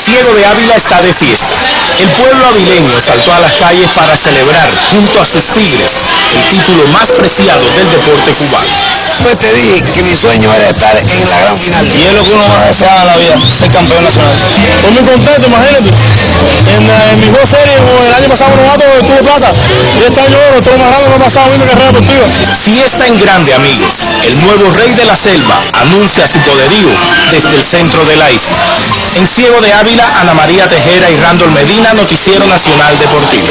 Ciego de Ávila está de fiesta. El pueblo avileño saltó a las calles para celebrar, junto a sus Tigres, el título más preciado del deporte cubano. Pues te dije que mi sueño era estar en la gran final. Y es lo que uno más desea en la vida, ser campeón nacional. Estoy muy contento, imagínate. En mis dos series, el año pasado novato tuve plata. Y este año oro, estoy más grande, me ha pasado viendo carrera deportiva. Fiesta en grande, amigos. El nuevo rey de la selva anuncia su poderío desde el centro de la isla. En Ciego de Ávila, Ana María Tejera y Randall Medina, Noticiero Nacional Deportivo.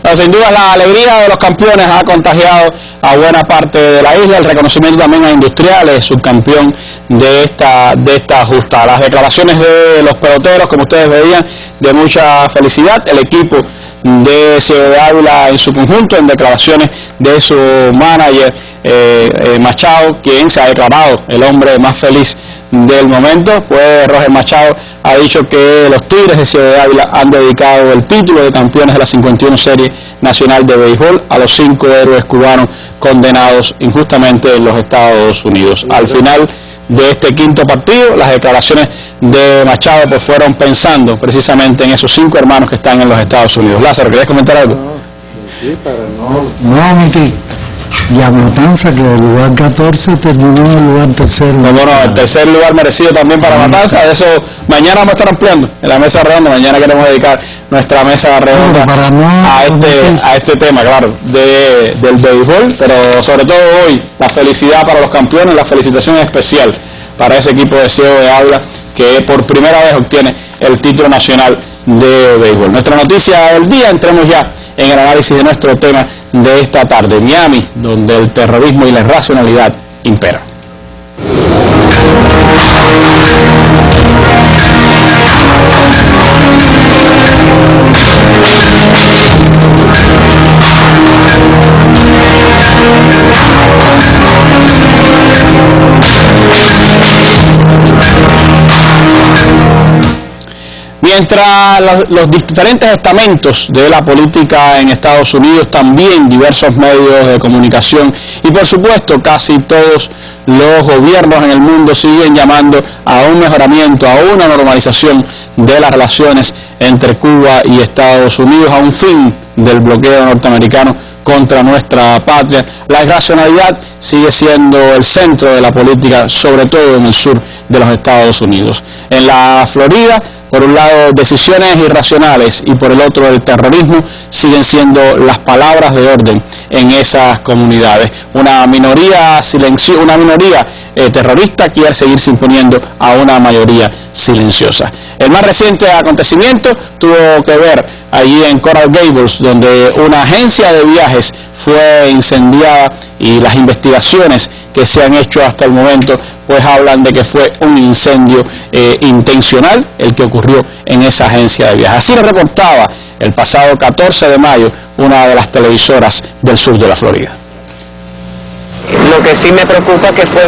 Pero sin duda la alegría de los campeones ha contagiado a buena parte de la isla. El reconocimiento también a Industriales, subcampeón de esta justa. Las declaraciones de los peloteros, como ustedes veían, de mucha felicidad. El equipo de Ciego de Ávila en su conjunto, en declaraciones de su manager Machado, quien se ha declarado el hombre más feliz del momento. Pues Roger Machado ha dicho que los Tigres de Ciego de Ávila han dedicado el título de campeones de la 51 Serie Nacional de Béisbol a los 5 héroes cubanos condenados injustamente en los Estados Unidos. Al final de este quinto partido, las declaraciones de Machado pues fueron pensando precisamente en esos 5 hermanos que están en los Estados Unidos. Lázaro, ¿querías comentar algo? Sí, para no omitir. Y a Matanza, que del lugar 14 terminó en el lugar tercero. Bueno, el tercer lugar merecido también para Matanza. De eso mañana vamos a estar ampliando en la mesa redonda. Mañana queremos dedicar nuestra mesa redonda a este tema, claro, del béisbol, pero sobre todo hoy la felicidad para los campeones, la felicitación especial para ese equipo de Ciego de Ávila que por primera vez obtiene el título nacional de béisbol. Nuestra noticia del día, entremos ya en el análisis de nuestro tema de esta tarde. Miami, donde el terrorismo y la irracionalidad imperan. Mientras los diferentes estamentos de la política en Estados Unidos, también diversos medios de comunicación y por supuesto casi todos los gobiernos en el mundo siguen llamando a un mejoramiento, a una normalización de las relaciones entre Cuba y Estados Unidos, a un fin del bloqueo norteamericano contra nuestra patria. La irracionalidad sigue siendo el centro de la política, sobre todo en el sur de los Estados Unidos. En la Florida, por un lado, decisiones irracionales y por el otro, el terrorismo siguen siendo las palabras de orden en esas comunidades. Una minoría terrorista quiere seguirse imponiendo a una mayoría silenciosa. El más reciente acontecimiento tuvo que ver allí en Coral Gables, donde una agencia de viajes fue incendiada y las investigaciones que se han hecho hasta el momento pues hablan de que fue un incendio intencional el que ocurrió en esa agencia de viajes. Así lo reportaba el pasado 14 de mayo una de las televisoras del sur de la Florida. Lo que sí me preocupa es que fue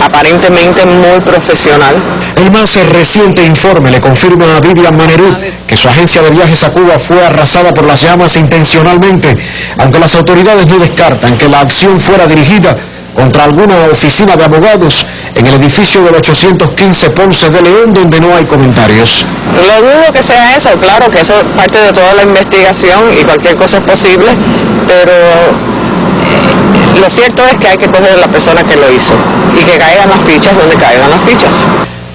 aparentemente muy profesional. El más reciente informe le confirma a Vivian Manerú que su agencia de viajes a Cuba fue arrasada por las llamas intencionalmente, aunque las autoridades no descartan que la acción fuera dirigida contra alguna oficina de abogados en el edificio del 815 Ponce de León, donde no hay comentarios. Lo dudo que sea eso, claro que eso es parte de toda la investigación y cualquier cosa es posible, pero lo cierto es que hay que coger a la persona que lo hizo y que caigan las fichas donde caigan las fichas.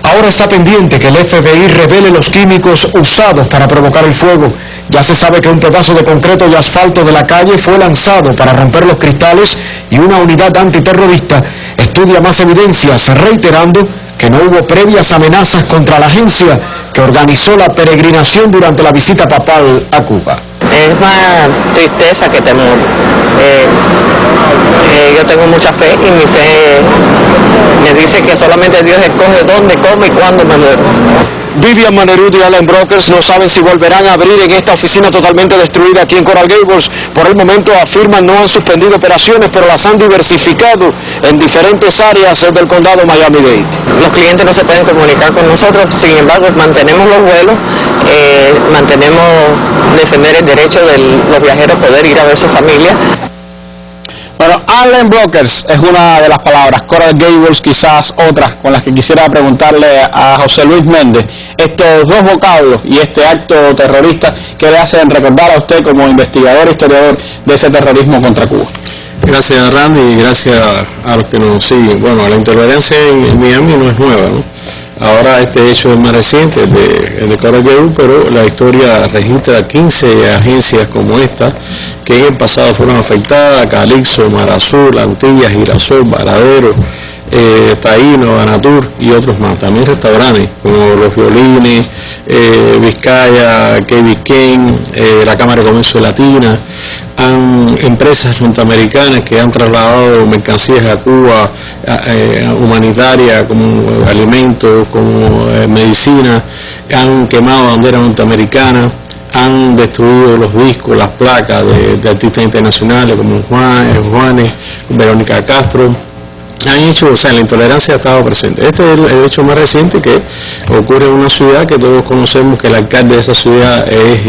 Ahora está pendiente que el FBI revele los químicos usados para provocar el fuego. Ya se sabe que un pedazo de concreto y asfalto de la calle fue lanzado para romper los cristales y una unidad antiterrorista estudia más evidencias, reiterando que no hubo previas amenazas contra la agencia que organizó la peregrinación durante la visita papal a Cuba. Es más tristeza que temor. Yo tengo mucha fe y mi fe me dice que solamente Dios escoge dónde, cómo y cuándo me muero. Vivian Manerú y Allen Brokers no saben si volverán a abrir en esta oficina totalmente destruida aquí en Coral Gables. Por el momento afirman no han suspendido operaciones, pero las han diversificado en diferentes áreas del condado Miami-Dade. Los clientes no se pueden comunicar con nosotros, sin embargo mantenemos los vuelos, mantenemos defender el derecho de los viajeros a poder ir a ver su familia. Bueno, Allen Brokers es una de las palabras, Coral Gables quizás otras con las que quisiera preguntarle a José Luis Méndez, estos dos vocablos y este acto terrorista que le hacen recordar a usted como investigador e historiador de ese terrorismo contra Cuba. Gracias, Randy, y gracias a los que nos siguen. Bueno, la intolerancia en Miami no es nueva, ¿no? Ahora este hecho es más reciente, el de Coral Gables, pero la historia registra 15 agencias como esta que en el pasado fueron afectadas: Calixto, Mar Azul, Antillas, Girasol, Varadero, Taíno, Banatur y otros más. También restaurantes como Los Violines, Vizcaya, KB Ken, la Cámara de Comercio Latina, empresas norteamericanas que han trasladado mercancías a Cuba, humanitaria, como alimentos, como medicina, han quemado banderas norteamericanas, han destruido los discos, las placas de artistas internacionales como Juanes, Verónica Castro. Han hecho, o sea, la intolerancia ha estado presente. Este es el hecho más reciente que ocurre en una ciudad que todos conocemos, que el alcalde de esa ciudad es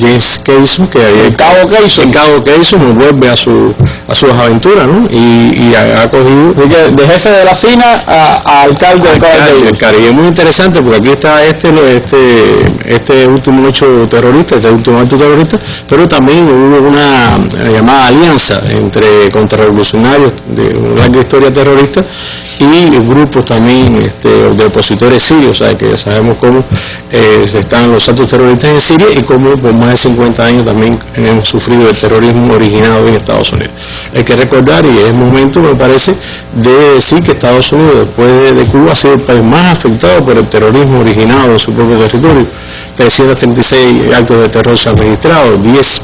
James Casey, que el Cabo Casey nos vuelve a sus aventuras, ¿no? Y ha cogido de jefe de la CINA a alcalde de Coral. Y es muy interesante porque aquí está este último hecho terrorista, este último acto terrorista, pero también hubo una llamada alianza entre contrarrevolucionarios de una larga historia terrorista y grupos también de opositores sirios, ¿sabes? Que sabemos cómo están los actos terroristas en Siria y cómo por más de 50 años también hemos sufrido el terrorismo originado en Estados Unidos. Hay que recordar, y es momento, me parece, de decir que Estados Unidos, después de Cuba, ha sido el país más afectado por el terrorismo originado en su propio territorio. 336 actos de terror se han registrado, 10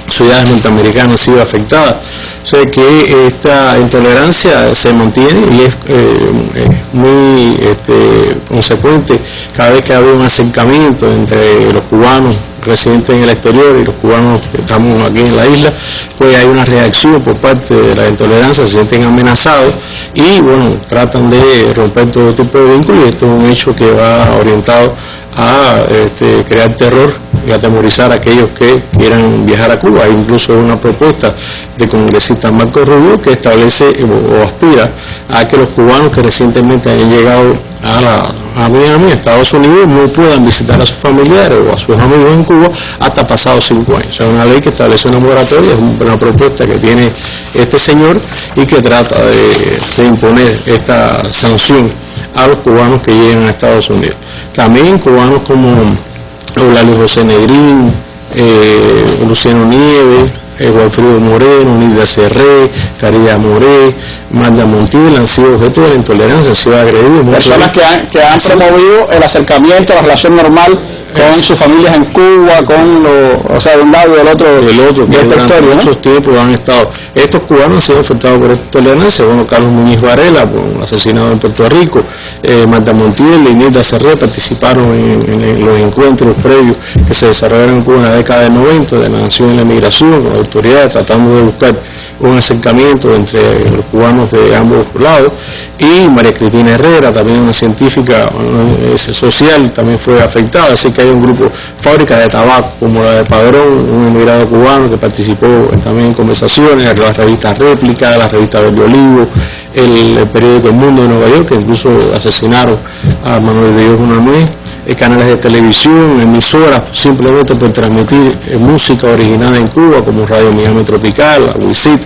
ciudades norteamericanas han sido afectadas. O sea que esta intolerancia se mantiene y es muy consecuente cada vez que ha habido un acercamiento entre los cubanos residentes en el exterior y los cubanos que estamos aquí en la isla, pues hay una reacción por parte de la intolerancia, se sienten amenazados y bueno, tratan de romper todo tipo de vínculos, y esto es un hecho que va orientado a crear terror y atemorizar a aquellos que quieran viajar a Cuba. Hay incluso una propuesta de congresista Marco Rubio que establece o aspira a que los cubanos que recientemente han llegado a Miami, Estados Unidos, no puedan visitar a sus familiares o a sus amigos en Cuba hasta pasados 5 años. O sea, una ley que establece una moratoria, es una propuesta que tiene este señor y que trata de imponer esta sanción a los cubanos que lleguen a Estados Unidos. También cubanos como Eulalio José Negrín, Luciano Nieves, Juanfrido Moreno, Nilda Cerré, Caridad Moré, Magda Montiel han sido objeto de la intolerancia, han sido agredidos. Personas que han promovido el acercamiento, la relación normal con sus familias en Cuba, o sea, de un lado y del otro que durante muchos tiempos han estado. Estos cubanos han sido afectados por esta intolerancia. Bueno, Carlos Muñiz Varela, asesinado en Puerto Rico, Magda Montiel y Nilda Cerré participaron en los encuentros previos que se desarrollaron en Cuba en la década del 90 de la nación y la migración, con las autoridades tratando de buscar un acercamiento entre los cubanos de ambos lados. Y María Cristina Herrera, también una científica social, también fue afectada. Así que hay un grupo, fábrica de tabaco como la de Padrón, un emigrado cubano que participó también en conversaciones, la revista Réplica, la revista Verde Olivo, el periódico El Mundo de Nueva York, que incluso asesinaron a Manuel de Dios Unanue, canales de televisión, emisoras, simplemente por transmitir música original en Cuba, como Radio Miami Tropical, WICIT,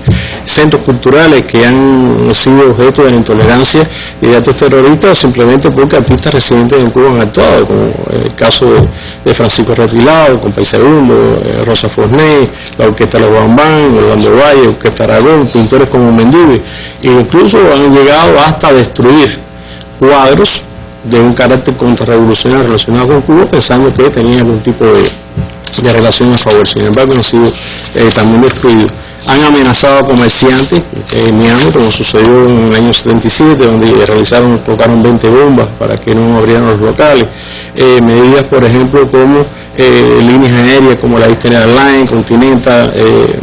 centros culturales que han sido objeto de la intolerancia y de actos terroristas simplemente porque artistas residentes en Cuba han actuado, como el caso de Francisco Retilado, con País Segundo, Rosa Forné, la Orquesta Los Bambán, Orlando Valle, Orquesta Aragón, pintores como Mendive, e incluso han llegado hasta destruir cuadros de un carácter contrarrevolucionario relacionado con Cuba, pensando que tenía algún tipo de relación a favor. Sin embargo, han sido también destruidos. Han amenazado a comerciantes en Miami, como sucedió en el año 77, donde colocaron 20 bombas para que no abrieran los locales. Medidas, por ejemplo, como líneas aéreas como la Eastern Airlines, Continental,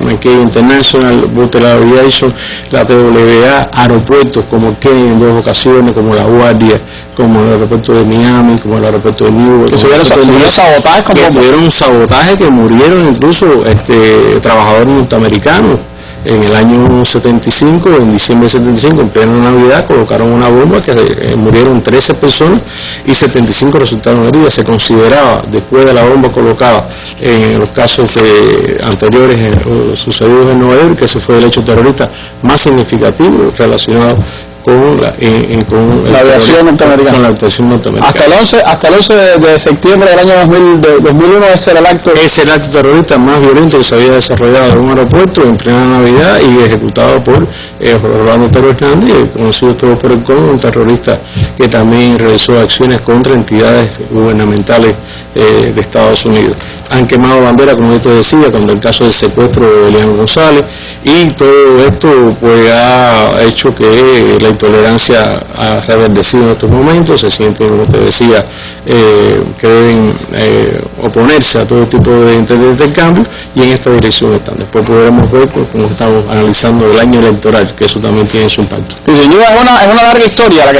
McKay International, Butler Aviation, la TWA, aeropuertos como Kennedy en 2 ocasiones, como La Guardia, como el aeropuerto de Miami, como el aeropuerto de Newark. Tuvieron sabotaje que murieron incluso trabajadores norteamericanos en el año 75, en diciembre de 75, en plena Navidad, colocaron una bomba que murieron 13 personas y 75 resultaron heridas. Se consideraba, después de la bomba colocada en los casos anteriores sucedidos en Nueva York, que ese fue el hecho terrorista más significativo relacionado con la aviación norteamericana. Hasta el 11 de septiembre del año 2001 ese era el acto terrorista más violento que se había desarrollado en un aeropuerto en plena Navidad y ejecutado por Rolando Otero Hernández, conocido todo por el común, un terrorista que también realizó acciones contra entidades gubernamentales de Estados Unidos. Han quemado bandera, como yo te decía, con el caso del secuestro de Elian González, y todo esto pues ha hecho que la intolerancia ha reverdecido en estos momentos. Se sienten, como te decía, que deben oponerse a todo tipo de intercambio, y en esta dirección están. Después podremos ver cómo estamos analizando el año electoral, que eso también tiene su impacto. Y sin duda es una larga historia la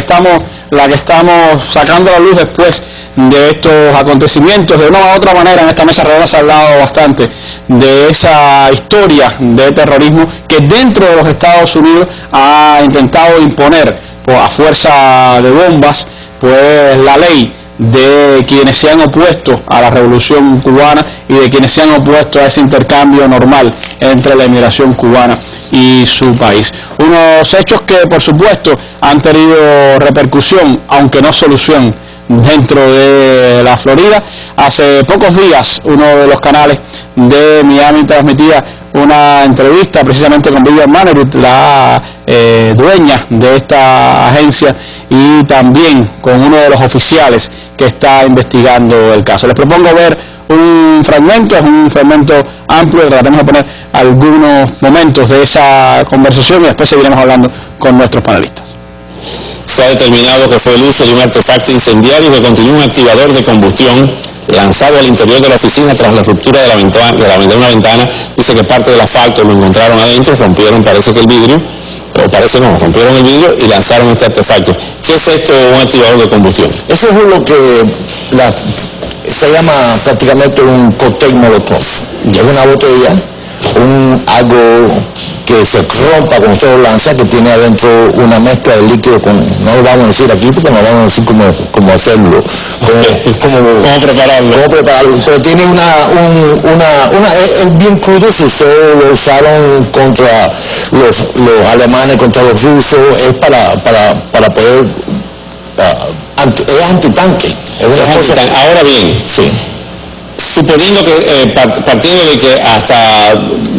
que estamos sacando a la luz después de estos acontecimientos. De una u otra manera, en esta mesa redonda se ha hablado bastante de esa historia de terrorismo que dentro de los Estados Unidos ha intentado imponer a fuerza de bombas pues la ley de quienes se han opuesto a la revolución cubana y de quienes se han opuesto a ese intercambio normal entre la inmigración cubana y su país. Unos hechos que por supuesto han tenido repercusión, aunque no solución, dentro de la Florida. Hace pocos días uno de los canales de Miami transmitía una entrevista precisamente con Vivian Maneruth, la dueña de esta agencia, y también con uno de los oficiales que está investigando el caso. Les propongo ver un fragmento, es un fragmento amplio, trataremos de poner algunos momentos de esa conversación y después seguiremos hablando con nuestros panelistas. Se ha determinado que fue el uso de un artefacto incendiario que contenía un activador de combustión lanzado al interior de la oficina tras la ruptura de una ventana. Dice que parte del asfalto lo encontraron adentro, rompieron, parece que el vidrio, rompieron el vidrio y lanzaron este artefacto. ¿Qué es esto, un activador de combustión? Eso es lo que se llama prácticamente un cóctel molotov. Es una botella, algo que se rompa cuando se lo lanza, que tiene adentro una mezcla de líquido, no lo vamos a decir aquí porque no vamos a decir cómo hacerlo, cómo prepararlo, pero tiene es bien crudo. Lo usaron contra los alemanes, contra los rusos, es para poder, es antitanque. Ahora bien, sí. Suponiendo que, partiendo de que hasta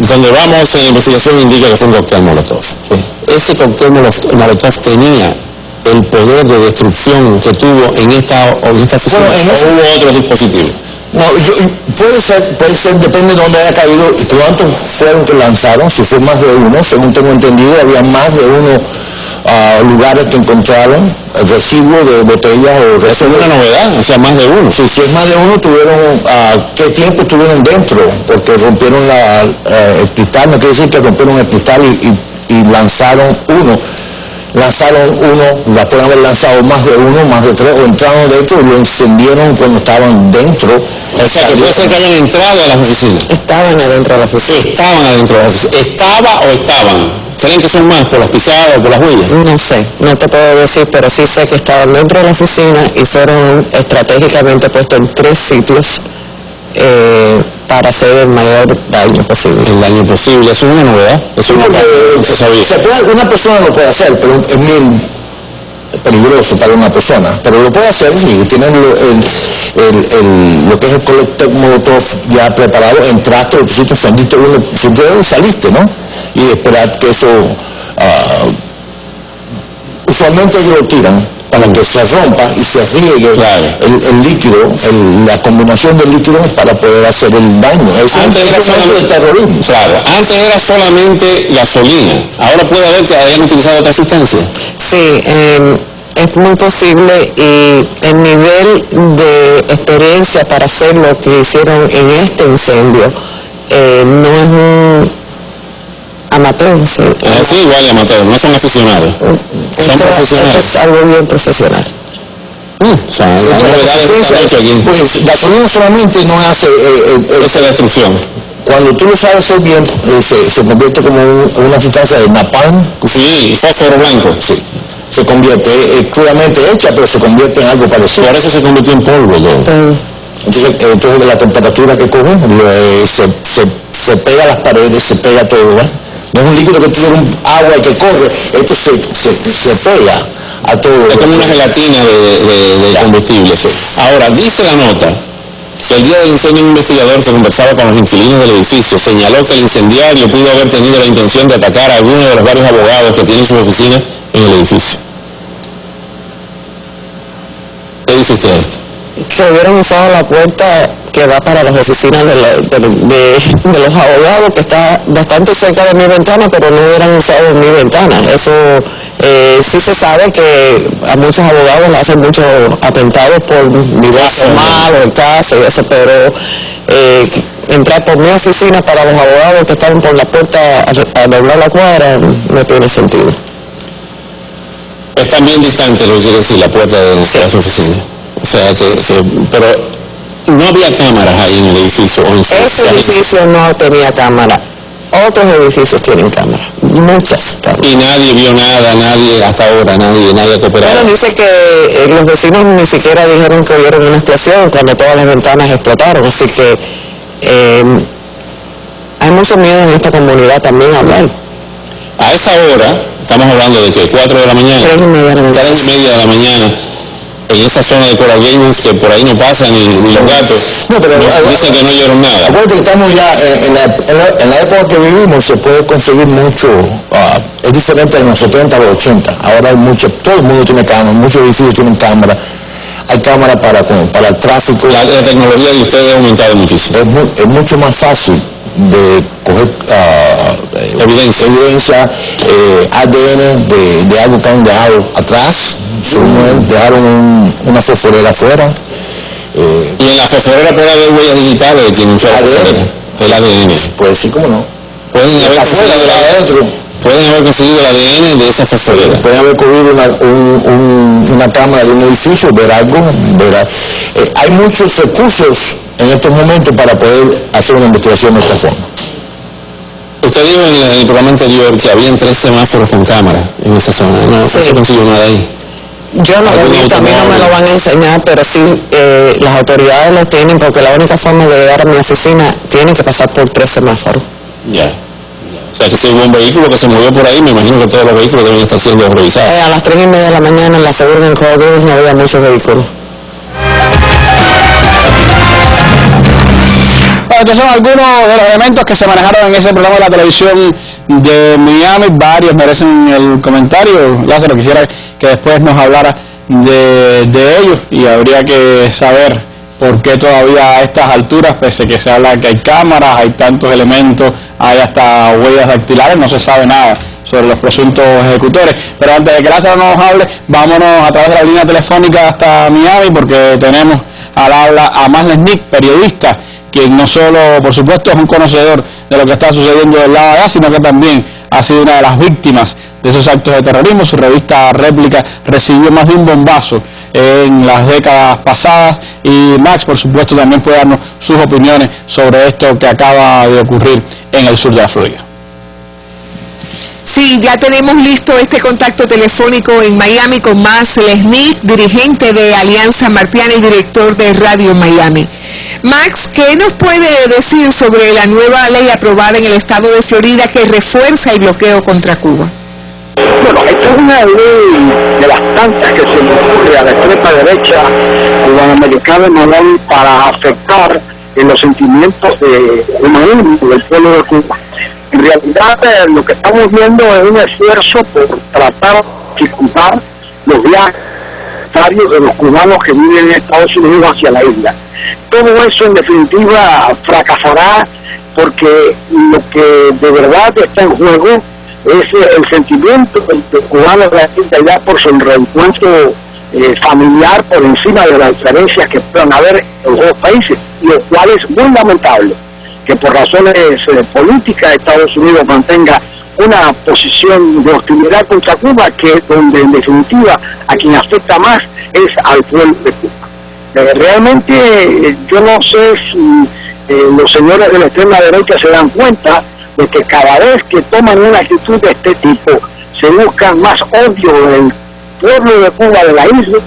donde vamos en la investigación indica que fue un cóctel molotov, ¿sí? Ese cóctel molotov tenía el poder de destrucción que tuvo en esta oficina, ¿o hubo otros dispositivos? No, puede ser, depende de dónde haya caído y cuántos fueron que lanzaron. Si fue más de uno, según tengo entendido, había más de uno lugares que encontraron residuos de botellas o residuos. Eso es una novedad, o sea, más de uno. Sí, si es más de uno, tuvieron, ¿qué tiempo estuvieron dentro? Porque rompieron el cristal, no quiere decir que rompieron el cristal y lanzaron uno. La pueden haber lanzado más de uno, más de tres, o entraron dentro y lo encendieron cuando estaban dentro. O sea, que puede ser que hayan entrado a las oficinas. Estaban adentro de la oficina. Estaban adentro de la oficina. ¿Estaba o estaban? ¿Creen que son más por las pisadas o por las huellas? No sé, no te puedo decir, pero sí sé que estaban dentro de la oficina y fueron estratégicamente puestos en 3 sitios para hacer el mayor daño posible. El daño posible, eso es una novedad. Eso no se sabía. Una persona lo puede hacer, pero es muy peligroso para una persona, pero lo puede hacer si tienen lo que es el cóctel molotov ya preparado, entraste al sitio, encendiste uno, saliste, ¿no? Y esperar que eso, usualmente ellos lo tiran para que se rompa y se riegue el líquido, la combinación del líquido para poder hacer el daño. Antes era solamente terrorismo. Claro, antes era solamente gasolina. Ahora puede haber que hayan utilizado otra sustancia. Sí, es muy posible, y el nivel de experiencia para hacer lo que hicieron en este incendio no es un amateur. Sí, igual amateur, no son aficionados. Son profesionales. Esto es algo bien profesional. O sea, la novedad es que aquí. Pues gasolina solamente no hace esa destrucción. Cuando tú lo sabes hacer bien, se convierte como una sustancia de napalm. Sí, fósforo blanco. Sí. Se convierte, es crudamente hecha, pero se convierte en algo parecido. Por eso se convirtió en polvo todo. Entonces la temperatura que coge se pega a las paredes, se pega todo, ¿eh? No es un líquido que tú tienes un agua y que corre, esto se pega a todo. Es como una gelatina de combustible. Sí. Ahora, dice la nota que el día del incendio un investigador que conversaba con los inquilinos del edificio señaló que el incendiario pudo haber tenido la intención de atacar a alguno de los varios abogados que tienen sus oficinas en el edificio. ¿Qué dice usted de esto? Que hubieran usado la puerta que va para las oficinas de los abogados, que está bastante cerca de mi ventana, pero no hubieran usado mi ventana. Eso sí se sabe que a muchos abogados le hacen muchos atentados por divorcio mal o en casa y eso, pero entrar por mi oficina para los abogados que estaban por la puerta a doblar la cuadra no tiene sentido. Es también distante lo que quiere decir la puerta de las oficinas. O sea pero no había cámaras ahí en el edificio. Ese edificio no tenía cámara. Otros edificios tienen cámaras, muchas cámaras. Y nadie vio nada, hasta ahora, nadie ha cooperado. Bueno, dice que los vecinos ni siquiera dijeron que vieron una explosión cuando todas las ventanas explotaron, así que hay mucho miedo en esta comunidad también a hablar. A esa hora, estamos hablando de que 4 de la mañana, 3:30 de la mañana, en esa zona de Coral Gables, que por ahí no pasan ni los gatos, dicen que no oyeron nada. Acuérdate que estamos ya en la época que vivimos, se puede conseguir mucho, es diferente de los 70 a los 80, ahora hay mucho, todo el mundo tiene cámara, muchos edificios tienen cámara, hay cámara para el tráfico. La tecnología de ustedes ha aumentado muchísimo. Es mucho más fácil de coger evidencia, ADN de algo que han dejado atrás. Dejaron una fosforera afuera. Y en la fosforera puede haber huellas digitales de quien usó el ADN. Pues sí, cómo no. Pueden haber conseguido el ADN de esa fosforera. Pueden haber cogido una cámara de un edificio, ver algo. Hay muchos recursos en estos momentos para poder hacer una investigación de esta forma. Usted dijo en el programa anterior que habían 3 semáforos con cámara en esa zona. No se consiguió nada ahí. Yo no lo he visto, a mí no me lo van a enseñar, pero sí las autoridades lo tienen, porque la única forma de llegar a mi oficina tienen que pasar por 3 semáforos. Ya. O sea que si hubo un vehículo que se movió por ahí, me imagino que todos los vehículos deben estar siendo revisados. A las 3:30 de la mañana en la Suburban Coral Gables no había muchos vehículos. Bueno, estos son algunos de los elementos que se manejaron en ese programa de la televisión de Miami. Varios merecen el comentario. Lázaro, quisiera que después nos hablara de ellos, y habría que saber por qué todavía a estas alturas, pese a que se habla que hay cámaras, hay tantos elementos, hay hasta huellas dactilares, no se sabe nada sobre los presuntos ejecutores. Pero antes de que Lázaro nos hable, vámonos a través de la línea telefónica hasta Miami, porque tenemos al habla a Maslen Nick, periodista, quien no solo, por supuesto, es un conocedor de lo que está sucediendo del lado de allá, sino que también ha sido una de las víctimas de esos actos de terrorismo. Su revista Réplica recibió más de un bombazo en las décadas pasadas, y Max, por supuesto, también puede darnos sus opiniones sobre esto que acaba de ocurrir en el sur de la Florida. Sí, ya tenemos listo este contacto telefónico en Miami con Maslen Nick, dirigente de Alianza Martiana y director de Radio Miami. Max, ¿qué nos puede decir sobre la nueva ley aprobada en el estado de Florida que refuerza el bloqueo contra Cuba? Bueno, esta es una ley de las tantas que se le ocurre a la extrema derecha cubanoamericana para afectar en los sentimientos de humanismo del pueblo de Cuba. En realidad lo que estamos viendo es un esfuerzo por tratar de dificultar los viajes de los cubanos que viven en Estados Unidos hacia la isla. Todo eso en definitiva fracasará, porque lo que de verdad está en juego es el sentimiento de cubanos de la isla por su reencuentro familiar por encima de las diferencias que puedan haber en los dos países, lo cual es muy lamentable que por razones políticas Estados Unidos mantenga una posición de hostilidad contra Cuba, que donde en definitiva a quien afecta más es al pueblo de Cuba. Realmente yo no sé si los señores de la extrema derecha se dan cuenta de que cada vez que toman una actitud de este tipo, se busca más odio del pueblo de Cuba, de la isla,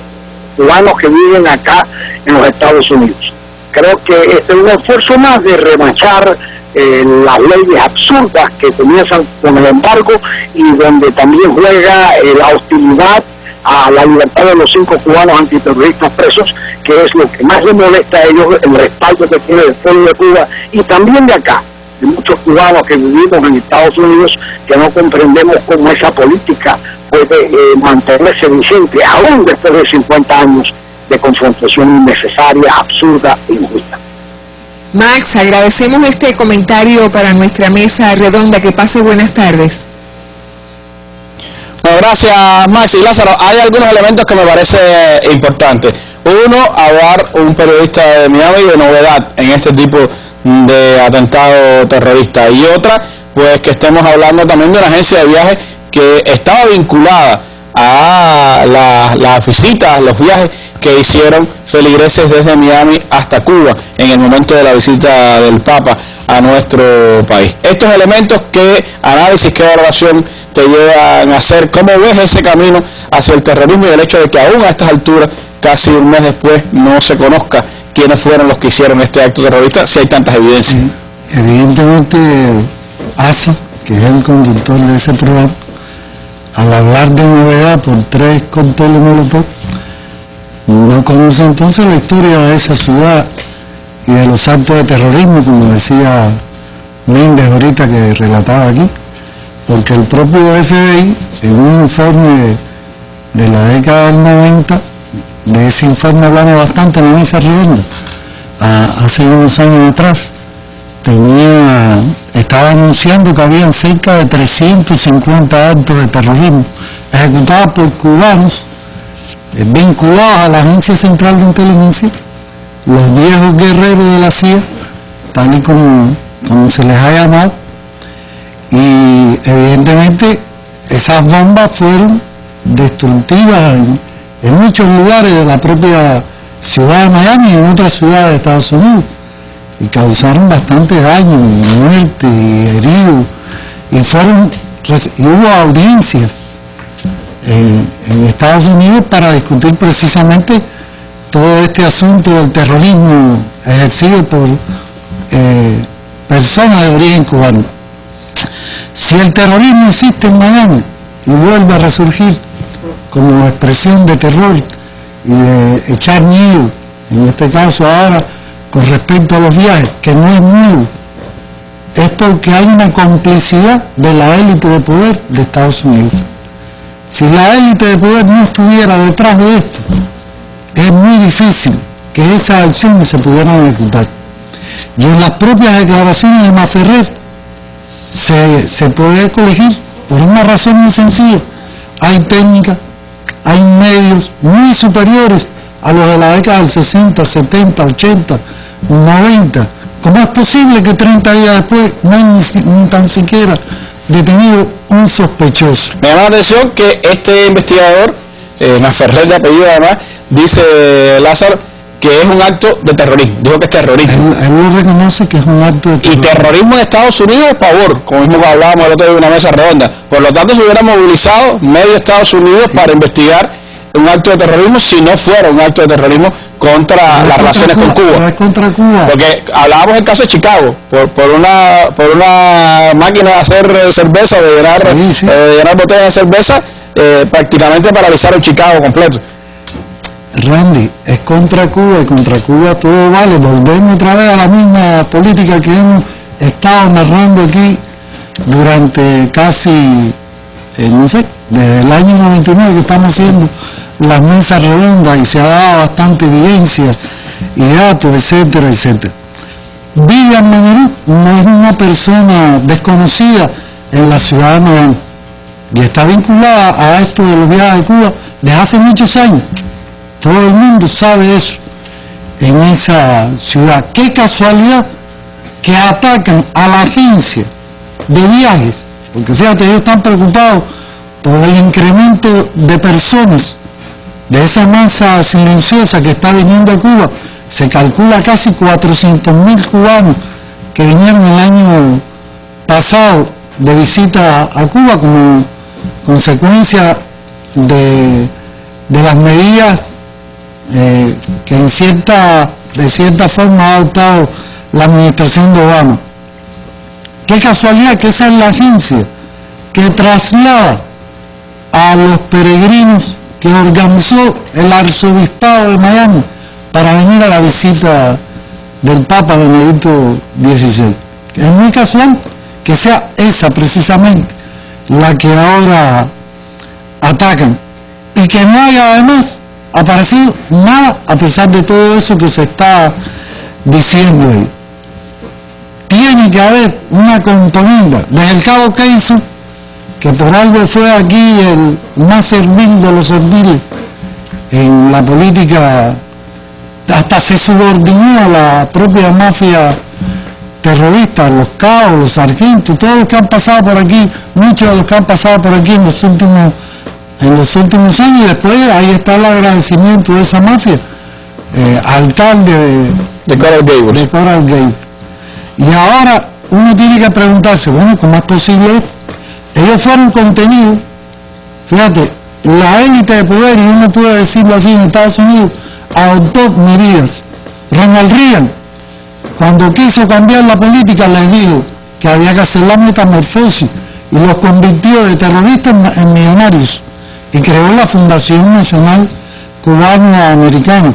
cubanos que viven acá en los Estados Unidos. Creo que este es un esfuerzo más de remachar las leyes absurdas que comienzan con el embargo y donde también juega la hostilidad a la libertad de los 5 cubanos antiterroristas presos, que es lo que más les molesta a ellos, el respaldo que tiene el pueblo de Cuba y también de acá, de muchos cubanos que vivimos en Estados Unidos, que no comprendemos cómo esa política puede mantenerse vigente aún después de 50 años de confrontación innecesaria, absurda e injusta. Max, agradecemos este comentario para nuestra mesa redonda. Que pase buenas tardes. Bueno, gracias, Max. Y Lázaro, hay algunos elementos que me parece importantes. Uno, hablar un periodista de Miami de novedad en este tipo de atentado terrorista. Y otra, pues que estemos hablando también de una agencia de viajes que estaba vinculada a las visitas, los viajes que hicieron feligreses desde Miami hasta Cuba en el momento de la visita del Papa a nuestro país. Estos elementos, ¿qué análisis, qué evaluación te llevan a hacer? ¿Cómo ves ese camino hacia el terrorismo y el hecho de que aún a estas alturas, casi un mes después, no se conozca quiénes fueron los que hicieron este acto terrorista, si hay tantas evidencias? Evidentemente, ASI, que es el conductor de ese programa, al hablar de novedad por 3 cócteles Molotov, no conoce entonces la historia de esa ciudad y de los actos de terrorismo, como decía Méndez ahorita que relataba aquí, porque el propio FBI, en un informe de la década del 90, de ese informe hablamos bastante en la mesa redonda, hace unos años atrás, estaba anunciando que habían cerca de 350 actos de terrorismo ejecutados por cubanos vinculados a la Agencia Central de Inteligencia, los viejos guerreros de la CIA, tal y como se les ha llamado, y evidentemente esas bombas fueron destructivas en muchos lugares de la propia ciudad de Miami y en otras ciudades de Estados Unidos, y causaron bastante daño, y muerte, y heridos, y hubo audiencias en Estados Unidos para discutir precisamente todo este asunto del terrorismo ejercido por personas de origen cubano. Si el terrorismo existe en Miami y vuelve a resurgir como expresión de terror y de echar miedo, en este caso ahora con respecto a los viajes, que no es nuevo, es porque hay una complicidad de la élite de poder de Estados Unidos. Si la élite de poder no estuviera detrás de esto, es muy difícil que esas acciones se pudieran ejecutar. Y en las propias declaraciones de Maferrer se puede colegir por una razón muy sencilla. Hay técnicas, hay medios muy superiores a los de la década del 60, 70, 80, 90. ¿Cómo es posible que 30 días después no hay ni tan siquiera detenido un sospechoso? Me llama la atención que este investigador, Maferrer de apellido además, dice Lázaro que es un acto de terrorismo. Dijo que es terrorismo. Él lo reconoce que es un acto de terrorismo. Y terrorismo en Estados Unidos, favor, como mismo hablábamos el otro día de una mesa redonda. Por lo tanto, se hubiera movilizado medio Estados Unidos para investigar un acto de terrorismo si no fuera un acto de terrorismo contra las relaciones con Cuba. Es contra Cuba. Porque hablábamos del caso de Chicago, por una máquina de hacer cerveza, de llenar botellas de cerveza, prácticamente paralizaron Chicago completo. Randy, es contra Cuba y contra Cuba todo vale. Volvemos otra vez a la misma política que hemos estado narrando aquí durante casi, no sé, desde el año 99 que estamos haciendo las mesas redondas y se ha dado bastante evidencia y datos, etcétera, etcétera. Vivian Menirú no es una persona desconocida en la ciudad de Miami y está vinculada a esto de los viajes de Cuba desde hace muchos años. Todo el mundo sabe eso en esa ciudad. Qué casualidad que atacan a la agencia de viajes, porque fíjate, ellos están preocupados por el incremento de personas, de esa masa silenciosa que está viniendo a Cuba, Se calcula casi 400.000 cubanos que vinieron el año pasado de visita a Cuba como consecuencia de las medidas que de cierta forma ha adoptado la administración de Obama. Qué casualidad que esa es la agencia que traslada a los peregrinos que organizó el arzobispado de Miami para venir a la visita del Papa Benedicto XVI. Es muy casual que sea esa precisamente la que ahora atacan y que no haya además aparecido nada a pesar de todo eso que se está diciendo ahí. Tiene que haber una componenda desde el cabo Keyson, que por algo fue aquí el más servil de los serviles en la política, hasta se subordinó a la propia mafia terrorista, los cabos, los sargentos, todos los que han pasado por aquí, muchos de los que han pasado por aquí en los últimos años, y después ahí está el agradecimiento de esa mafia, alcalde de Coral Gables. Y ahora uno tiene que preguntarse, bueno, ¿cómo es posible esto? Ellos fueron contenidos, fíjate, la élite de poder, y uno puede decirlo así, en Estados Unidos, adoptó medidas. Ronald Reagan, cuando quiso cambiar la política, les dijo que había que hacer la metamorfosis y los convirtió de terroristas en millonarios y creó la Fundación Nacional Cubano-Americana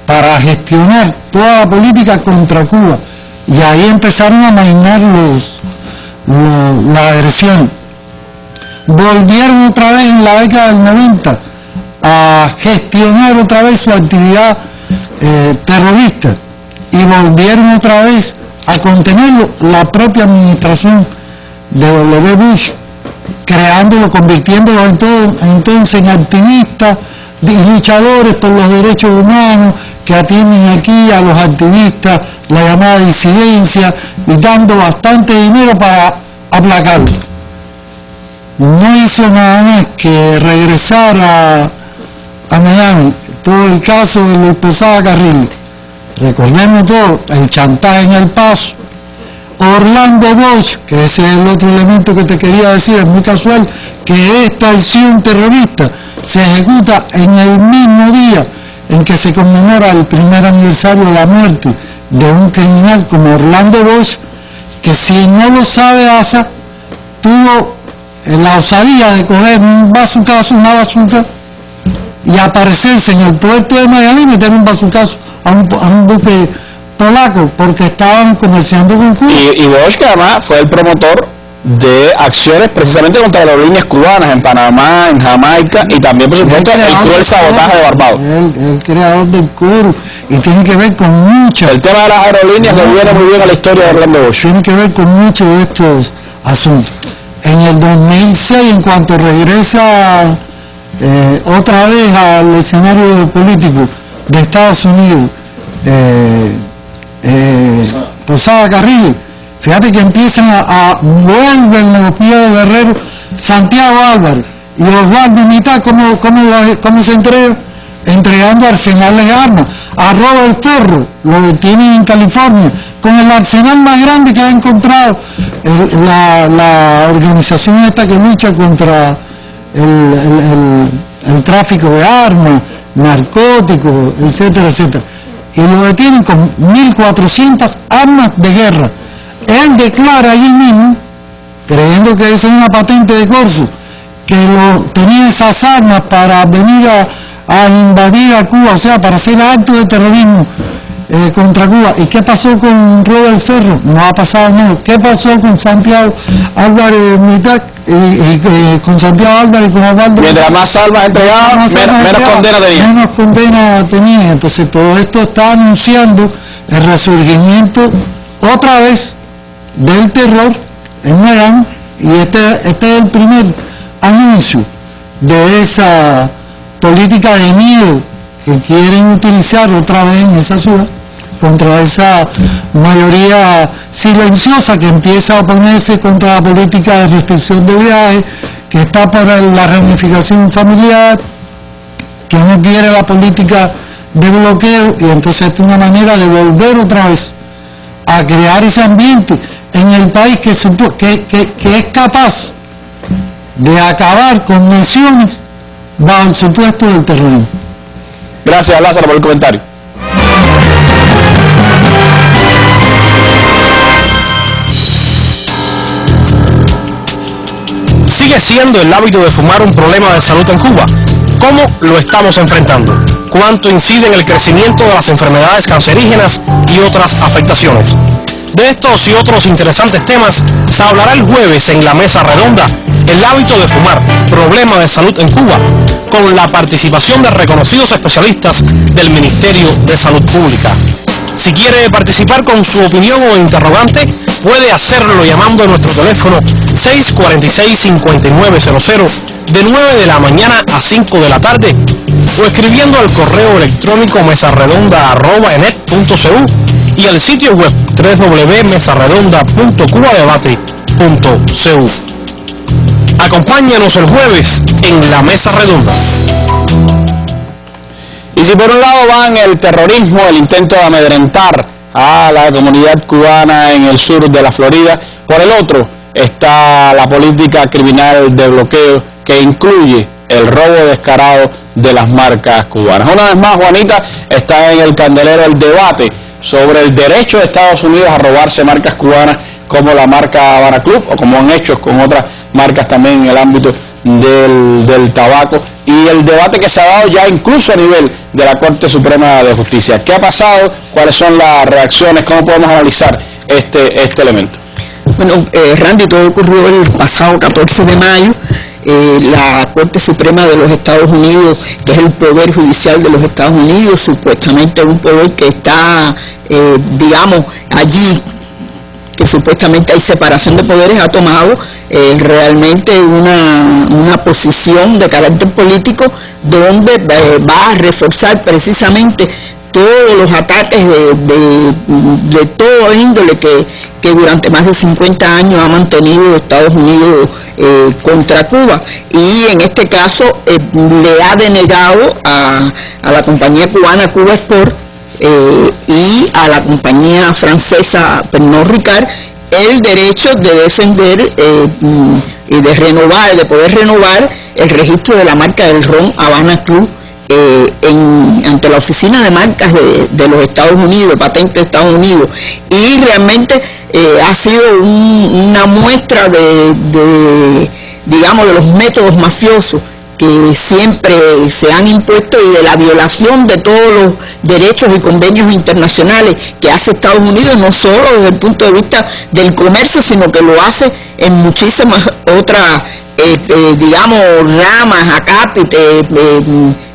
para gestionar toda la política contra Cuba, y ahí empezaron a mainar la agresión. Volvieron otra vez en la década del 90 a gestionar otra vez su actividad terrorista, y volvieron otra vez a contenerlo la propia administración de W. Bush, creándolo, convirtiéndolo entonces en activistas y luchadores por los derechos humanos que atienden aquí a los activistas, la llamada disidencia, y dando bastante dinero para aplacarlo. No hizo nada más que regresar a Miami. Todo el caso de Luis Posada Carril, recordemos todo, el chantaje en El Paso, Orlando Bosch, que ese es el otro elemento que te quería decir, es muy casual que esta acción terrorista se ejecuta en el mismo día en que se conmemora el primer aniversario de la muerte de un criminal como Orlando Bosch, que si no lo sabe ASA, tuvo la osadía de coger un bazucazo, una bazuca, y aparecerse en el puerto de Miami y meter un bazucazo a un buque polaco, porque estaban comerciando con Cuba. Y Bosch, que además fue el promotor de acciones precisamente contra las aerolíneas cubanas en Panamá, en Jamaica, y también por supuesto el cruel sabotaje de Barbados. El creador del coro, y tiene que ver con mucho. El tema de las aerolíneas le viene muy bien a la historia de Orlando Bosch. Tiene que ver con muchos de estos asuntos. En el 2006, en cuanto regresa otra vez al escenario político de Estados Unidos, Posada Carrillo, fíjate que empiezan vuelven los pies de Guerrero, Santiago Álvarez y Osvaldo Mitad, ¿cómo se entrega? Entregando arsenales de armas. A Robert Ferro lo detienen en California con el arsenal más grande que ha encontrado la organización esta que lucha contra el tráfico de armas, narcóticos, etcétera, etcétera. Y lo detienen con 1.400 armas de guerra. Él declara allí mismo, creyendo que esa es una patente de corso, que tenía esas armas para venir a invadir a Cuba, o sea, para hacer actos de terrorismo contra Cuba. ¿Y qué pasó con Robert Ferro? No ha pasado nada. ¿Qué pasó con Santiago Álvarez Mitad? Y con Santiago Álvarez y con Osvaldo. Mientras más armas entregadas, menos condena tenía. Menos condena tenía. Entonces todo esto está anunciando el resurgimiento otra vez del terror en Miami, y este es el primer anuncio de esa política de miedo que quieren utilizar otra vez en esa ciudad contra esa mayoría silenciosa que empieza a oponerse contra la política de restricción de viajes, que está para la reunificación familiar, que no quiere la política de bloqueo, y entonces esta es una manera de volver otra vez a crear ese ambiente en el país que es capaz de acabar con naciones bajo el supuesto del terrorismo. Gracias, Lázaro, por el comentario. ¿Sigue siendo el hábito de fumar un problema de salud en Cuba? ¿Cómo lo estamos enfrentando? ¿Cuánto incide en el crecimiento de las enfermedades cancerígenas y otras afectaciones? De estos y otros interesantes temas se hablará el jueves en la mesa redonda El hábito de fumar, problema de salud en Cuba, con la participación de reconocidos especialistas del Ministerio de Salud Pública. Si quiere participar con su opinión o interrogante, puede hacerlo llamando a nuestro teléfono 646-5900 de 9 de la mañana a 5 de la tarde o escribiendo al correo electrónico mesarredonda@enet.cu y al sitio web www.mesarredonda.cubadebate.cu. Acompáñanos el jueves en la Mesa Redonda. Y si por un lado van el terrorismo, el intento de amedrentar a la comunidad cubana en el sur de la Florida, por el otro está la política criminal de bloqueo que incluye el robo descarado de las marcas cubanas. Una vez más, Juanita, está en el candelero el debate sobre el derecho de Estados Unidos a robarse marcas cubanas como la marca Habana Club o como han hecho con otras marcas también en el ámbito del tabaco, y el debate que se ha dado ya incluso a nivel de la Corte Suprema de Justicia. ¿Qué ha pasado? ¿Cuáles son las reacciones? ¿Cómo podemos analizar este elemento? Bueno, Randy, todo ocurrió el pasado 14 de mayo. La Corte Suprema de los Estados Unidos, que es el Poder Judicial de los Estados Unidos, supuestamente un poder que está, allí, que supuestamente hay separación de poderes, ha tomado realmente una posición de carácter político donde va a reforzar precisamente todos los ataques de todo índole que durante más de 50 años ha mantenido Estados Unidos contra Cuba, y en este caso le ha denegado a la compañía cubana Cuba Export y a la compañía francesa Pernod Ricard el derecho de defender y de poder renovar el registro de la marca del ron Habana Club ante la Oficina de Marcas de los Estados Unidos, patente de Estados Unidos, y realmente ha sido una muestra de los métodos mafiosos que siempre se han impuesto y de la violación de todos los derechos y convenios internacionales que hace Estados Unidos, no solo desde el punto de vista del comercio, sino que lo hace en muchísimas otras, ramas, acápite,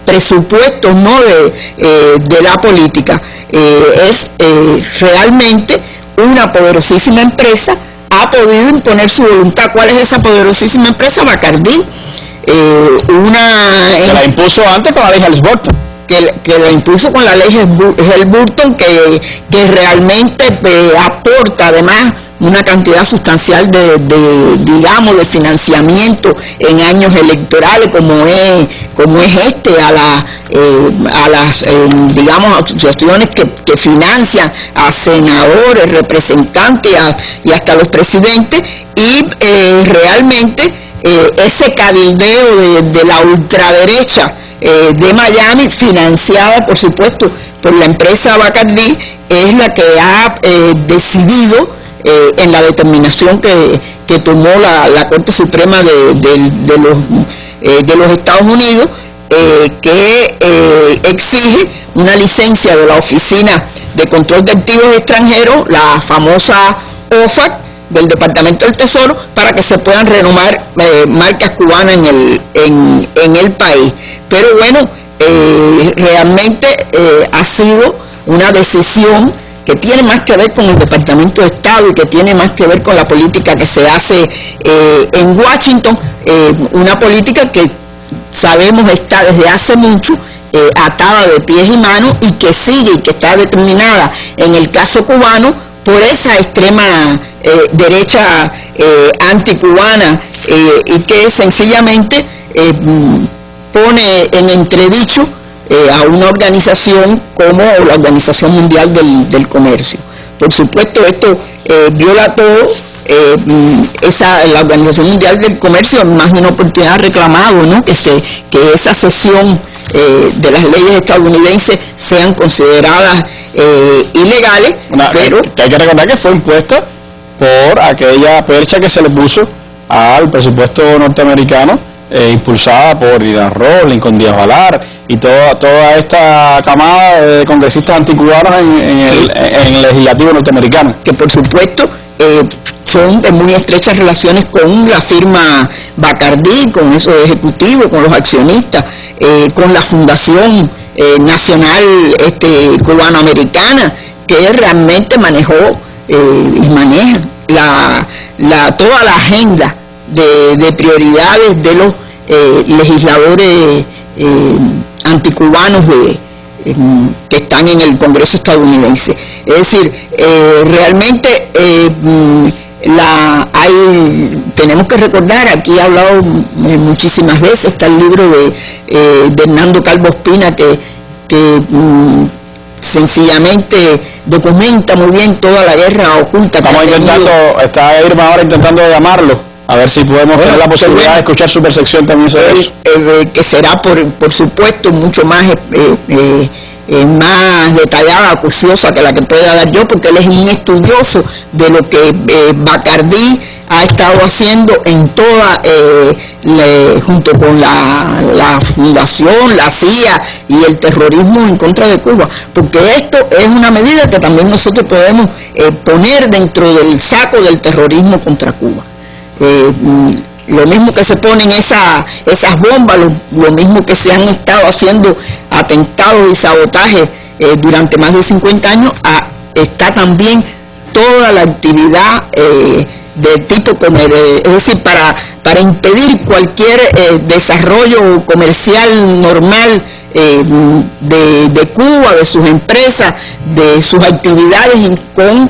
presupuestos, ¿no?, de la política. Es realmente una poderosísima empresa, ha podido imponer su voluntad. ¿Cuál es esa poderosísima empresa? Bacardí. Que la impuso antes con la ley Helms-Burton. Que la impuso con la ley Helms-Burton, que realmente aporta además una cantidad sustancial de financiamiento en años electorales, como es a las asociaciones que financian a senadores, representantes y hasta los presidentes, y realmente ese cabildeo de la ultraderecha de Miami, financiada por supuesto por la empresa Bacardí, es la que ha decidido en la determinación que tomó la Corte Suprema de los Estados Unidos, que exige una licencia de la Oficina de Control de Activos Extranjeros, la famosa OFAC del Departamento del Tesoro, para que se puedan renovar marcas cubanas en el país. Pero bueno, realmente ha sido una decisión que tiene más que ver con el Departamento de Estado y que tiene más que ver con la política que se hace en Washington, una política que sabemos está desde hace mucho atada de pies y manos, y que sigue y que está determinada en el caso cubano por esa extrema derecha anticubana, y que sencillamente pone en entredicho a una organización como la Organización Mundial del Comercio. Por supuesto, esto viola todo. La Organización Mundial del Comercio en más de una oportunidad ha reclamado, ¿no?, que esa cesión de las leyes estadounidenses sean consideradas ilegales, pero que hay que recordar que fue impuesta por aquella percha que se le puso al presupuesto norteamericano, impulsada por Irán Ross, Lincoln Díaz Balar y toda esta camada de congresistas anticubanos en el legislativo norteamericano, que por supuesto son de muy estrechas relaciones con la firma Bacardí, con esos ejecutivos, con los accionistas, con la Fundación Nacional Cubanoamericana, que realmente manejó y maneja toda la agenda de prioridades de los legisladores anticubanos que están en el Congreso estadounidense. Es decir, realmente tenemos que recordar, aquí he hablado muchísimas veces, está el libro de Hernando Calvo Espina que sencillamente documenta muy bien toda la guerra oculta. Está Irma ahora intentando llamarlo, a ver si podemos tener la posibilidad de escuchar su percepción también sobre eso. Que será por supuesto mucho más detallada, acuciosa que la que pueda dar yo, porque él es un estudioso de lo que Bacardí ha estado haciendo en toda, junto con la Fundación, la CIA y el terrorismo en contra de Cuba, porque esto es una medida que también nosotros podemos poner dentro del saco del terrorismo contra Cuba. Lo mismo que se ponen esas bombas, lo mismo que se han estado haciendo atentados y sabotajes durante más de 50 años, está también toda la actividad de tipo comercial, es decir, para impedir cualquier desarrollo comercial normal de Cuba, de sus empresas, de sus actividades con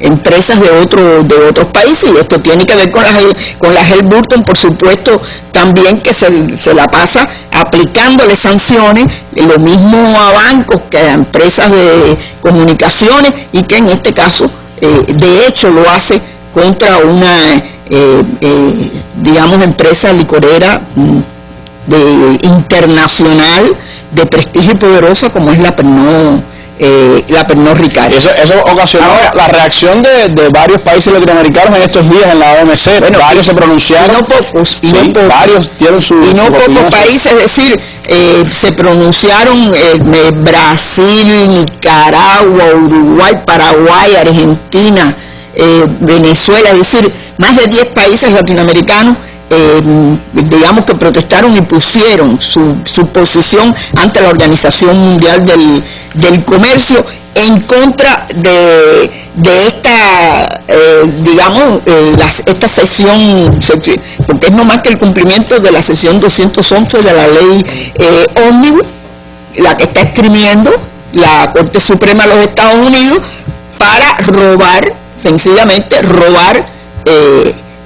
empresas de otros países, y esto tiene que ver con la Halliburton, por supuesto, también, que se la pasa aplicándole sanciones, lo mismo a bancos que a empresas de comunicaciones, y que en este caso de hecho lo hace contra una empresa licorera internacional de prestigio y poderosa como es la Pernod Ricard. Eso ocasionó la reacción de varios países latinoamericanos en estos días en la OMC. Bueno, varios se pronunciaron. Y no pocos. Varios dieron su pocos países, es decir, se pronunciaron Brasil, Nicaragua, Uruguay, Paraguay, Argentina, Venezuela, es decir, más de 10 países latinoamericanos que protestaron y pusieron su posición ante la Organización Mundial del Comercio en contra de esta esta sesión, porque es no más que el cumplimiento de la sesión 211 de la ley Ómnibus, la que está escribiendo la Corte Suprema de los Estados Unidos para sencillamente robar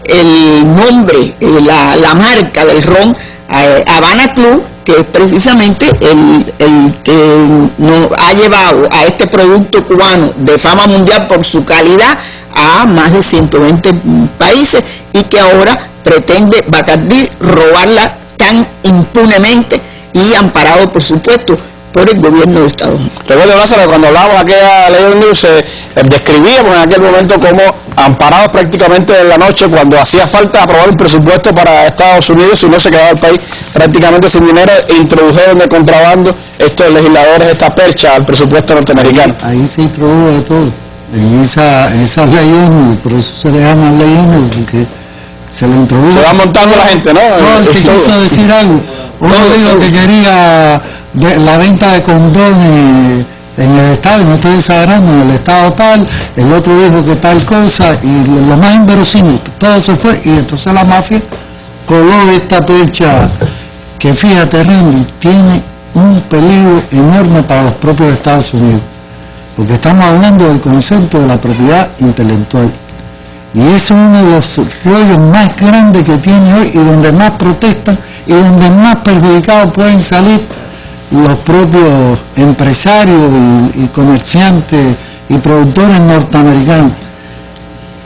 el nombre, la marca del ron Habana Club, que es precisamente el que nos ha llevado a este producto cubano de fama mundial por su calidad a más de 120 países, y que ahora pretende Bacardí robarla tan impunemente y amparado, por supuesto, por el gobierno de Estados Unidos. Recuerdo, Lázaro, cuando hablábamos de aquella ley Ómnibus, describíamos en aquel momento como amparados prácticamente en la noche, cuando hacía falta aprobar un presupuesto para Estados Unidos, y no se quedaba el país prácticamente sin dinero, e introdujeron de contrabando estos legisladores esta percha al presupuesto norteamericano. Ahí se introdujo de todo, en esas leyes, por eso se le llama leyes, porque se le introdujo. Se va montando la gente, ¿no? Todo el que quiso decir algo. Uno dijo que quería la venta de condones en el estado, no estoy exagerando, en el estado tal, el otro dijo que tal cosa, y lo más inverosímil, todo se fue, y entonces la mafia coló esta percha que, fíjate, Randy, tiene un peligro enorme para los propios Estados Unidos, porque estamos hablando del concepto de la propiedad intelectual, Y eso es uno de los rollos más grandes que tiene hoy y donde más protestan y donde más perjudicados pueden salir los propios empresarios y comerciantes y productores norteamericanos.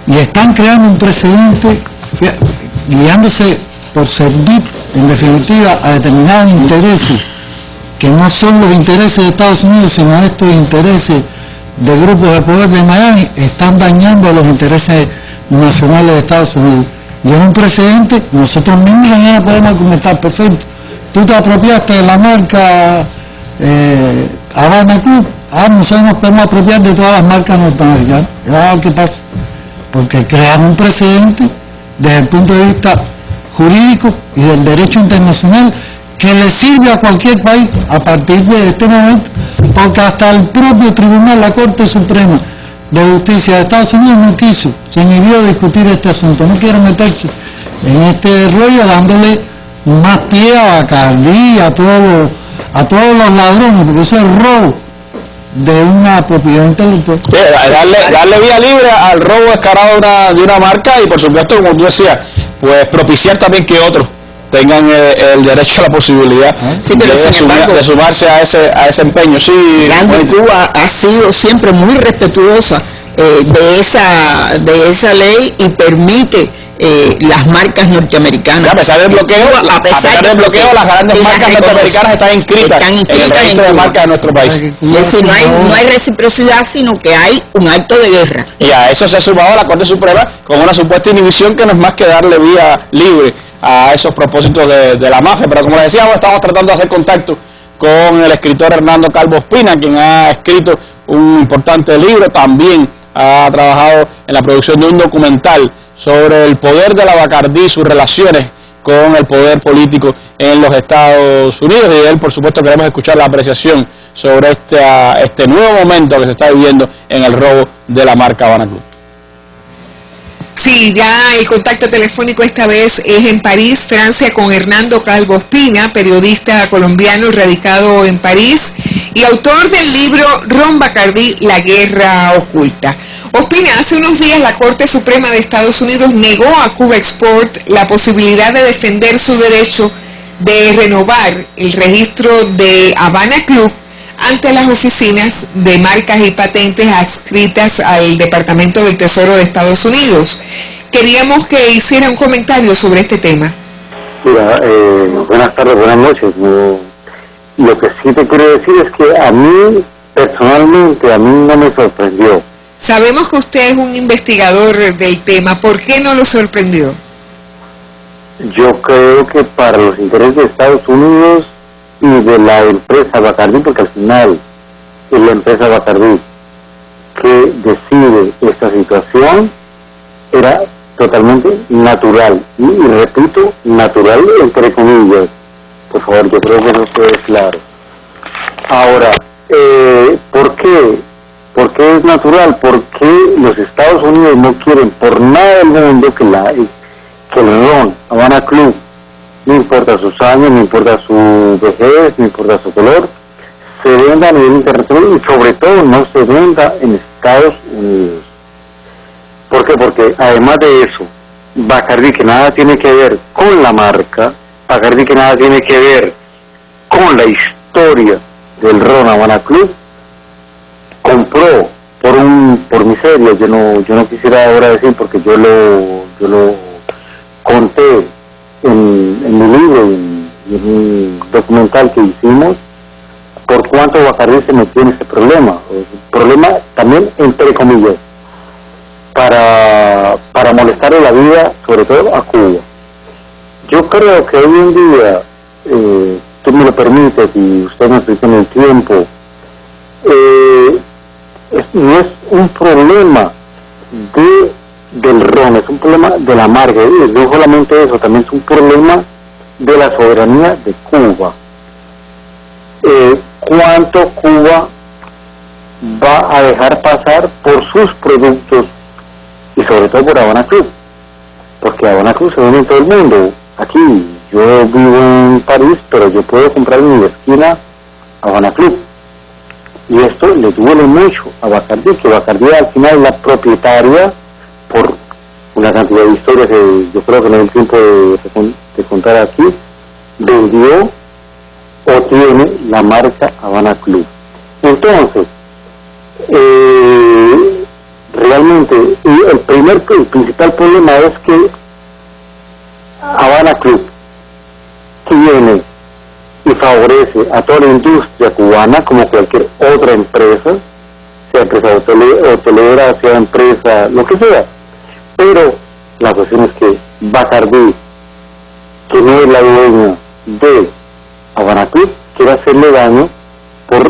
Y están creando un precedente guiándose por servir en definitiva a determinados intereses que no son los intereses de Estados Unidos, sino estos intereses de grupos de poder de Miami, están dañando los intereses nacionales de Estados Unidos. Y es un precedente, nosotros mismos mañana podemos comentar, perfecto, tú te apropiaste de la marca Havana Club, nosotros nos podemos apropiar de todas las marcas norteamericanas. ¿Qué pasa? Porque crean un precedente desde el punto de vista jurídico y del derecho internacional que le sirve a cualquier país a partir de este momento, porque hasta el propio tribunal, la Corte Suprema de Justicia de Estados Unidos no quiso, se inhibió a discutir este asunto, no quiere meterse en este rollo dándole más pie a Bacardi, a todos los ladrones, porque eso es robo de una propiedad intelectual. Sí, darle vía libre al robo descarado de una marca y por supuesto, como tú decías, pues propiciar también que otros tengan el derecho a la posibilidad de sumarse a ese empeño. Sí, Randy Club ha sido siempre muy respetuosa de esa ley y permite las marcas norteamericanas. A pesar del bloqueo, las grandes marcas norteamericanas están inscritas en el registro de marcas de nuestro país. Es decir, no hay reciprocidad, sino que hay un acto de guerra. Y a eso se ha sumado la Corte Suprema con una supuesta inhibición que no es más que darle vía libre a esos propósitos de la mafia. Pero como les decíamos, estamos tratando de hacer contacto con el escritor Hernando Calvo Ospina, quien ha escrito un importante libro, también ha trabajado en la producción de un documental sobre el poder de la Bacardí y sus relaciones con el poder político en los Estados Unidos. Y de él, por supuesto, queremos escuchar la apreciación sobre este nuevo momento que se está viviendo en el robo de la marca Havana Club. Sí, ya el contacto telefónico esta vez es en París, Francia, con Hernando Calvo Ospina, periodista colombiano radicado en París y autor del libro Ron Bacardi, la guerra oculta. Ospina, hace unos días la Corte Suprema de Estados Unidos negó a Cuba Export la posibilidad de defender su derecho de renovar el registro de Havana Club ante las oficinas de marcas y patentes adscritas al Departamento del Tesoro de Estados Unidos. Queríamos que hiciera un comentario sobre este tema. Mira, buenas tardes, buenas noches. Lo que sí te quiero decir es que a mí, personalmente, a mí no me sorprendió. Sabemos que usted es un investigador del tema. ¿Por qué no lo sorprendió? Yo creo que para los intereses de Estados Unidos y de la empresa Bacardi, porque al final es la empresa Bacardi que decide esta situación, era totalmente natural, y repito, natural entre comillas. Por favor, yo creo que eso es claro. Ahora, ¿por qué? ¿Por qué es natural? Porque los Estados Unidos no quieren por nada del mundo que el ron Havana Club, no importa sus años, no importa su vejez, no importa su color, se venda a nivel internacional y sobre todo no se venda en Estados Unidos. ¿Por qué? Porque además de eso, Bacardi, que nada tiene que ver con la marca, Bacardi, que nada tiene que ver con la historia del ron Havana Club, compró por miseria, yo no quisiera ahora decir porque yo lo conté en mi libro y en un documental que hicimos, por cuánto Bacardi se metió en este problema también entre comillas, para molestarle la vida, sobre todo a Cuba. Yo creo que hoy en día, tú me lo permites y usted me explica en el tiempo, no es un problema del ron, es un problema de la marca, y no solamente eso, también es un problema de la soberanía de Cuba. ¿Cuánto Cuba va a dejar pasar por sus productos y sobre todo por Havana Club? Porque Havana Club se vende en todo el mundo. Aquí, yo vivo en París, pero yo puedo comprar en mi esquina Havana Club. Y esto le duele mucho a Bacardi, que Bacardi al final es la propietaria por la cantidad de historias que yo creo que no hay tiempo de contar aquí, vendió o tiene la marca Habana Club. Entonces, realmente el principal problema es que Habana Club tiene y favorece a toda la industria cubana como cualquier otra empresa, sea empresa hotelera, sea empresa, lo que sea. Pero la cuestión es que Bacardí, que no es la dueña de Habana Club, quiere hacerle daño por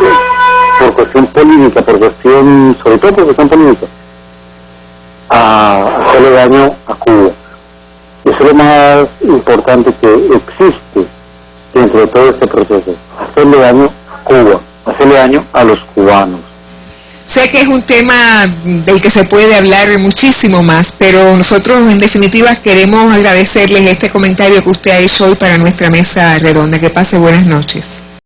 cuestión política, sobre todo por cuestión política, a hacerle daño a Cuba. Eso es lo más importante que existe dentro de todo este proceso, hacerle daño a Cuba, hacerle daño a los cubanos. Sé que es un tema del que se puede hablar muchísimo más, pero nosotros en definitiva queremos agradecerles este comentario que usted ha hecho hoy para nuestra mesa redonda. Que pase buenas noches.